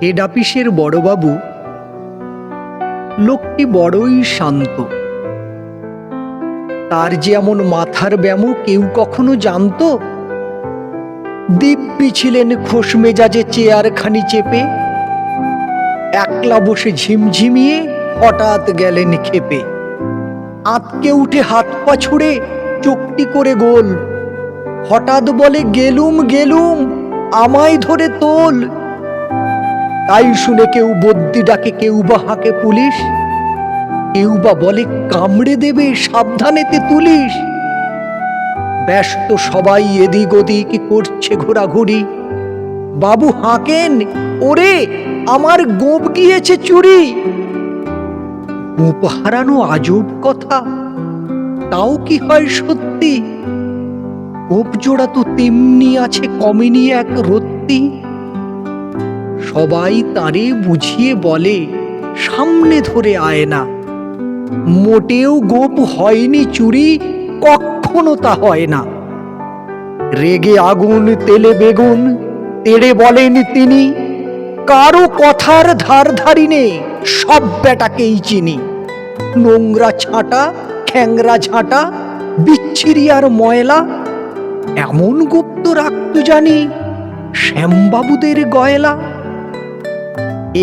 Head অফিসের বড়বাবু লোকটি বড়ই শান্ত। তার যে এমন মাথার ব্যামো কেউ কখনো জানত? দিব্যি ছিলেন খোশ মেজাজে চেয়ারখানি চেপে, একলা বসে ঝিমঝিমিয়ে হঠাৎ গেলেন খেপে। আঁতকে উঠে হাত পা ছুড়ে চোখটি করে গোল, হঠাৎ বলে গেলুম গেলুম আমায় ধরে তোল। তাই শুনে কেউ বদ্যি ডাকে, কেউ বা হাঁকে পুলিশ, কেউ বা বলে কামড়ে দেবে সাবধানেতে তুলিস। ব্যস্ত সবাই এদিক ওদিক করছে ঘোরাঘুরি, বাবু হাঁকেন ওরে আমার গোপ গিয়েছে চুরি। গোপ হারানো আজব কথা, তাও কি হয় সত্যি? গোপ জোড়া তো তেমনি আছে কমেনি এক রত্তি। সবাই তারে বুঝিয়ে বলে সামনে ধরে আয় না, মোটেও গোপ হয়নি চুরি, কখনো তা হয় না। রেগে আগুন তেলে বেগুন তেড়ে বলেন তিনি, কারো কথার ধার ধারি নে, সব বেটাকেই চিনি। নোংরা ছাঁটা খ্যাংরা ঝাঁটা বিচ্ছিরি আর ময়লা, এমন গুপ্ত রাখতো জানি শ্যামবাবুদের গয়লা।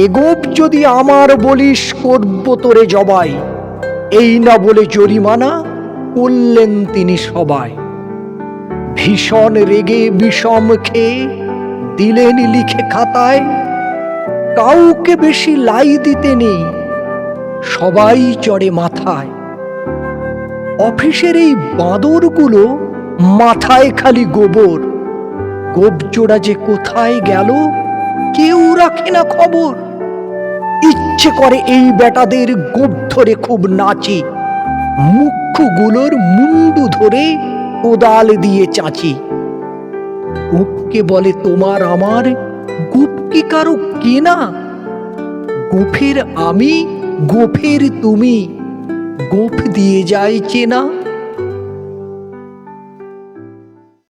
এ গোপ যদি আমার বলিস করব তোরে জবাই, এই না বলে জরিমানা করলেন তিনি সবাই। ভীষণ রেগে বিষম খেয়ে দিলেন লিখে খাতায়, কাউকে বেশি লাই দিতে নেই, সবাই চড়ে মাথায়। অফিসের এই বাঁদরগুলো মাথায় খালি গোবর, গোপজোড়া যে কোথায় গেল কেউ রাখে না খবর। ইচ্ছে করে এই বেটাদের গোপ ধরে খুব নাচি, মুখ্যগুলোর মুন্ডু ধরে কোদাল দিয়ে চাচি। গোপকে বলে তোমার আমার, গোপ কি কারো কেনা? গোফের আমি গোফের তুমি, গোফ দিয়ে যায় চেনা।